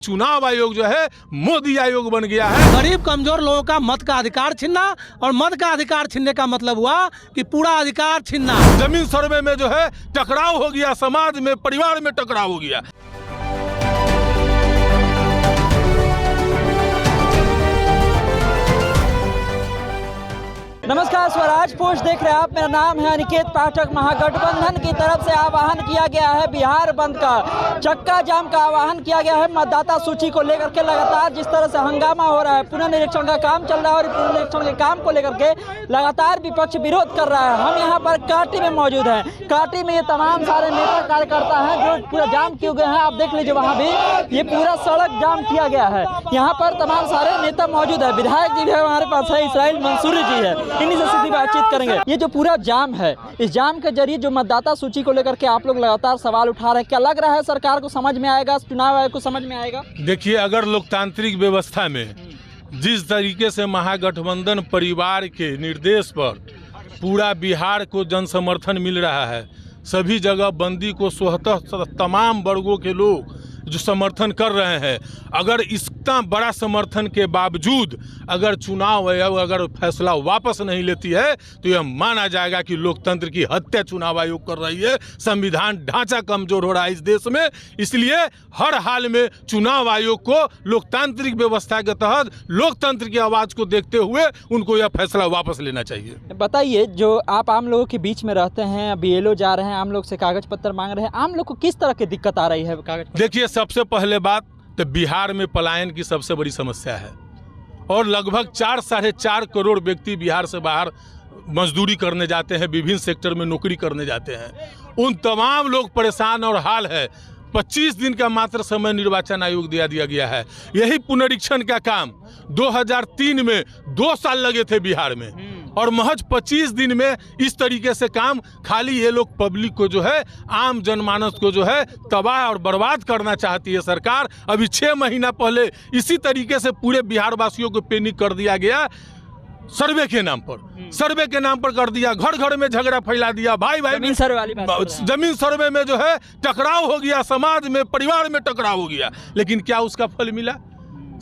चुनाव आयोग जो है मोदी आयोग बन गया है। गरीब कमजोर लोगों का मत का अधिकार छीनना, और मत का अधिकार छीनने का मतलब हुआ कि पूरा अधिकार छीनना। जमीन सर्वे में जो है टकराव हो गया, समाज में परिवार में टकराव हो गया। नमस्कार, स्वराज पोस्ट देख रहे हैं आप। मेरा नाम है अनिकेत पाठक। महागठबंधन की तरफ से आह्वान किया गया है बिहार बंद का, चक्का जाम का आह्वान किया गया है। मतदाता सूची को लेकर के लगातार जिस तरह से हंगामा हो रहा है, पुनर्निरीक्षण का काम चल रहा है और पुनर्निरीक्षण के काम को लेकर के लगातार विपक्ष विरोध कर रहा है। हम यहाँ पर काटी में मौजूद हैं। काटी में ये तमाम सारे नेता कार्यकर्ता हैं जो पूरा जाम किए गए हैं। आप देख लीजिए, वहाँ भी ये पूरा सड़क जाम किया गया है। यहाँ पर तमाम सारे नेता मौजूद है। विधायक जी भी हमारे पास है, इसराइल मंसूरी जी है, इन्हीं से सीधी बातचीत करेंगे। ये जो पूरा जाम है, इस जाम के जरिए जो मतदाता सूची को लेकर के आप लोग लगातार सवाल उठा रहे हैं, क्या लग रहा है सरकार को समझ में आएगा, चुनाव आयोग को समझ में आएगा? देखिए, अगर लोकतांत्रिक व्यवस्था में जिस तरीके से महागठबंधन परिवार के निर्देश पर पूरा बिहार को जन समर्थन मिल रहा है, सभी जगह बंदी को स्वतः तमाम वर्गों के लोग जो समर्थन कर रहे हैं, अगर इतना बड़ा समर्थन के बावजूद अगर चुनाव आयोग अगर फैसला वापस नहीं लेती है तो यह माना जाएगा कि लोकतंत्र की हत्या चुनाव आयोग कर रही है। संविधान ढांचा कमजोर हो रहा है इस देश में। इसलिए हर हाल में चुनाव आयोग को लोकतांत्रिक व्यवस्था के तहत लोकतंत्र की आवाज़ को देखते हुए उनको यह फैसला वापस लेना चाहिए। बताइए, जो आप आम लोगों के बीच में रहते हैं, BLO जा रहे हैं, आम लोग से कागज पत्र मांग रहे हैं, आम लोग को किस तरह की दिक्कत आ रही है कागज? देखिए, सबसे पहले बात तो बिहार में पलायन की सबसे बड़ी समस्या है और लगभग 4-4.5 करोड़ व्यक्ति बिहार से बाहर मजदूरी करने जाते हैं, विभिन्न सेक्टर में नौकरी करने जाते हैं। उन तमाम लोग परेशान और हाल है। 25 दिन का मात्र समय निर्वाचन आयोग दिया गया है। यही पुनरीक्षण का काम 2003 में 2 साल लगे थे बिहार में, और महज 25 दिन में इस तरीके से काम, खाली ये लोग पब्लिक को जो है, आम जनमानस को जो है तबाह और बर्बाद करना चाहती है सरकार। अभी 6 महीना पहले इसी तरीके से पूरे बिहार वासियों को पैनिक कर दिया गया। सर्वे के नाम पर कर दिया, घर घर में झगड़ा फैला दिया, भाई जमीन सर्वे वाली बात। जमीन सर्वे में जो है टकराव हो गया, समाज में परिवार में टकराव हो गया। लेकिन क्या उसका फल मिला?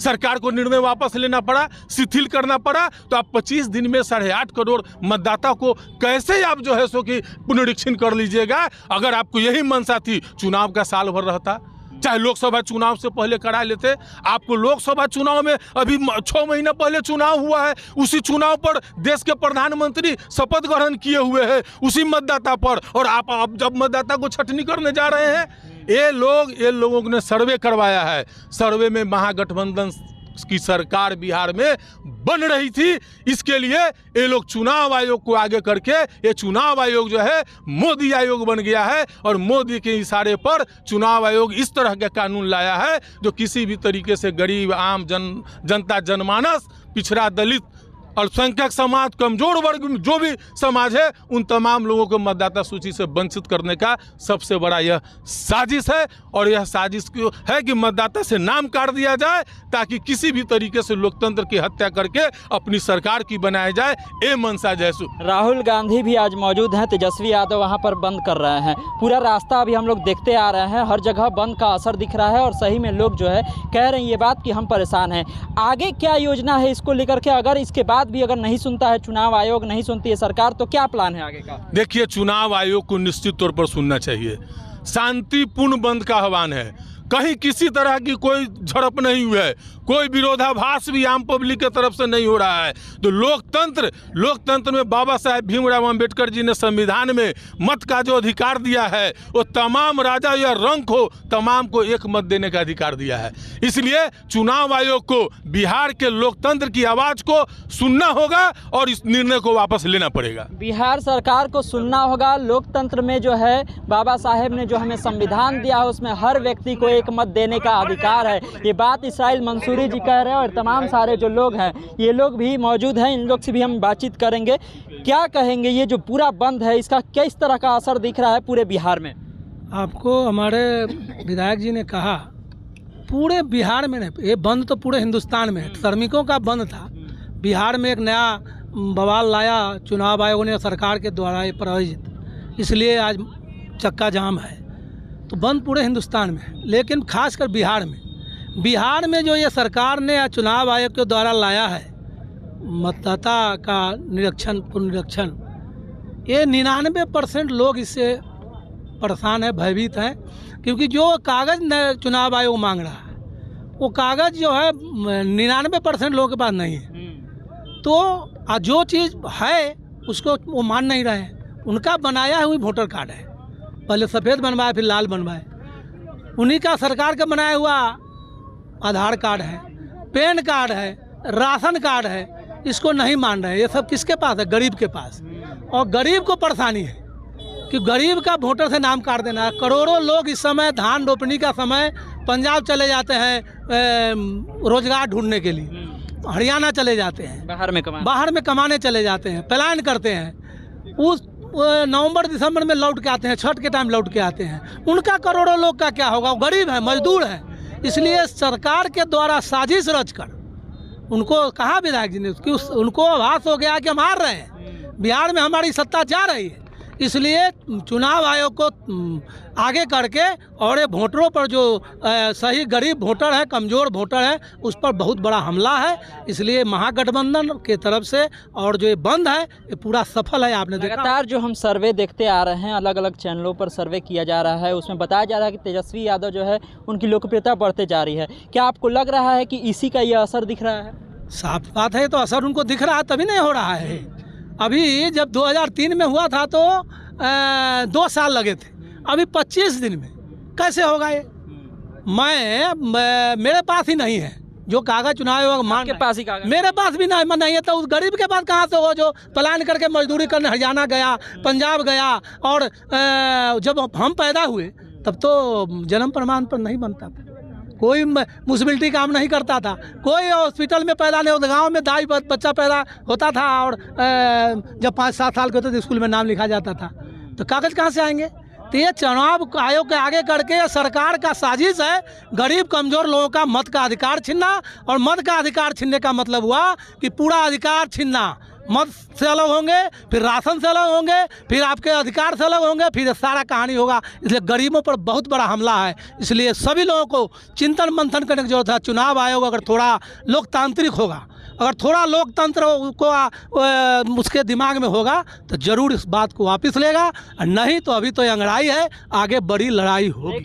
सरकार को निर्णय वापस लेना पड़ा, शिथिल करना पड़ा। तो आप 25 दिन में 8.5 करोड़ मतदाता को कैसे आप जो है सो कि पुनरीक्षण कर लीजिएगा? अगर आपको यही मंशा थी, चुनाव का साल भर रहता, चाहे लोकसभा चुनाव से पहले करा लेते। आपको लोकसभा चुनाव में अभी 6 महीना पहले चुनाव हुआ है, उसी चुनाव पर देश के प्रधानमंत्री शपथ ग्रहण किए हुए हैं उसी मतदाता पर, और आप अब जब मतदाता को छटनी करने जा रहे हैं। ये लोगों ने सर्वे करवाया है। सर्वे में महागठबंधन की सरकार बिहार में बन रही थी। इसके लिए ये लोग चुनाव आयोग को आगे करके, ये चुनाव आयोग जो है मोदी आयोग बन गया है, और मोदी के इशारे पर चुनाव आयोग इस तरह के कानून लाया है जो किसी भी तरीके से गरीब आम जनता जनमानस, पिछड़ा, दलित, अल्पसंख्यक समाज, कमजोर वर्ग जो भी समाज है, उन तमाम लोगों को मतदाता सूची से वंचित करने का सबसे बड़ा यह साजिश है। और यह साजिश है कि मतदाता से नाम काट दिया जाए ताकि किसी भी तरीके से लोकतंत्र की हत्या करके अपनी सरकार की बनाया जाए। ये मनसा जैसु। राहुल गांधी भी आज मौजूद हैं, तेजस्वी यादव वहां पर बंद कर रहे हैं। पूरा रास्ता अभी हम लोग देखते आ रहे हैं, हर जगह बंद का असर दिख रहा है, और सही में लोग जो है कह रहे हैं ये बात कि हम परेशान हैं। आगे क्या योजना है इसको लेकर के? अगर इसके बाद भी अगर नहीं सुनता है चुनाव आयोग, नहीं सुनती है सरकार, तो क्या प्लान है आगे का? देखिए, चुनाव आयोग को निश्चित तौर पर सुनना चाहिए। शांतिपूर्ण बंद का आह्वान है, कहीं किसी तरह की कोई झड़प नहीं हुई है, कोई विरोधाभास भी आम पब्लिक की तरफ से नहीं हो रहा है। तो लोकतंत्र में बाबा साहेब भीमराव अंबेडकर जी ने संविधान में मत का जो अधिकार दिया है, वो तमाम राजा या रंग हो, तमाम को एक मत देने का अधिकार दिया है। इसलिए चुनाव आयोग को बिहार के लोकतंत्र की आवाज़ को सुनना होगा और इस निर्णय को वापस लेना पड़ेगा। बिहार सरकार को सुनना होगा। लोकतंत्र में जो है बाबा साहेब ने जो हमें संविधान दिया है, उसमें हर व्यक्ति को एक मत देने का अधिकार है। ये बात इसराइल मंसूरी जी कह रहे हैं, और तमाम सारे जो लोग हैं, ये लोग भी मौजूद हैं। इन लोग से भी हम बातचीत करेंगे। क्या कहेंगे, ये जो पूरा बंद है, इसका किस तरह का असर दिख रहा है पूरे बिहार में? आपको हमारे विधायक जी ने कहा पूरे बिहार में नहीं, ये बंद तो पूरे हिंदुस्तान में है। श्रमिकों का बंद था, बिहार में एक नया बवाल लाया चुनाव आयोग ने, सरकार के द्वारा ये प्रायोजित, इसलिए आज चक्का जाम है। तो बंद पूरे हिंदुस्तान में है, लेकिन खासकर बिहार में बिहार में जो ये सरकार ने चुनाव आयोग के द्वारा लाया है मतदाता का निरीक्षण पुनरीक्षण, ये 99% लोग इससे परेशान है, भयभीत हैं, क्योंकि जो कागज़ चुनाव आयोग मांग रहा है वो कागज़ जो है 99% लोगों के पास नहीं है। तो जो चीज़ है उसको वो मान नहीं रहे हैं। उनका बनाया हुई वोटर कार्ड है, पहले सफ़ेद बनवाए फिर लाल बनवाए, उन्हीं का सरकार का बनाया हुआ आधार कार्ड है, पैन कार्ड है, राशन कार्ड है, इसको नहीं मान रहे। ये सब किसके पास है? गरीब के पास। और गरीब को परेशानी है कि गरीब का वोटर से नाम काट देना है। करोड़ों लोग इस समय धान रोपनी का समय पंजाब चले जाते हैं रोजगार ढूंढने के लिए, हरियाणा चले जाते हैं, बाहर में कमाने चले जाते हैं, पलायन करते हैं, उस नवंबर दिसंबर में लौट के आते हैं, छठ के टाइम लौट के आते हैं। उनका करोड़ों लोग का क्या होगा? वो गरीब है, मजदूर है। इसलिए सरकार के द्वारा साजिश रचकर उनको कहा विधायक जी ने कि उनको आभास हो गया कि हम हार रहे हैं, बिहार में हमारी सत्ता जा रही है, इसलिए चुनाव आयोग को आगे करके और ये वोटरों पर जो सही गरीब वोटर है, कमज़ोर वोटर है, उस पर बहुत बड़ा हमला है। इसलिए महागठबंधन के तरफ से और जो ये बंद है ये पूरा सफल है। आपने देखा लगातार जो हम सर्वे देखते आ रहे हैं, अलग अलग चैनलों पर सर्वे किया जा रहा है, उसमें बताया जा रहा है कि तेजस्वी यादव जो है उनकी लोकप्रियता बढ़ते जा रही है। क्या आपको लग रहा है कि इसी का ये असर दिख रहा है? साफ बात है, तो असर उनको दिख रहा है, तभी नहीं हो रहा है। अभी जब 2003 में हुआ था तो 2 साल लगे थे, अभी 25 दिन में कैसे होगा ये? मेरे पास ही नहीं है जो कागज चुनाव आयोग मान के पास ही कागज, मेरे पास भी नहीं है, तो उस गरीब के पास कहाँ से हो जो पलायन करके मजदूरी करने हरियाणा गया, पंजाब गया। और जब हम पैदा हुए तब तो जन्म प्रमाण पर नहीं बनता था, कोई म्यूनसिपलिटी काम नहीं करता था, कोई हॉस्पिटल में पैदा नहीं होता, गांव में दाई बच्चा पैदा होता था और जब 5-7 साल के होते थे स्कूल में नाम लिखा जाता था, तो कागज कहाँ से आएंगे? तो ये चुनाव आयोग के आगे करके सरकार का साजिश है गरीब कमज़ोर लोगों का मत का अधिकार छीनना। और मत का अधिकार छीनने का मतलब हुआ कि पूरा अधिकार छीनना, मत से अलग होंगे, फिर राशन से अलग होंगे, फिर आपके अधिकार से अलग होंगे, फिर सारा कहानी होगा। इसलिए गरीबों पर बहुत बड़ा हमला है। इसलिए सभी लोगों को चिंतन मंथन करने की जरूरत है। चुनाव आयोग अगर थोड़ा लोकतांत्रिक होगा, अगर थोड़ा लोकतंत्र को उसके दिमाग में होगा तो जरूर इस बात को वापस लेगा, नहीं तो अभी तो अंगड़ाई है, आगे बड़ी लड़ाई होगी।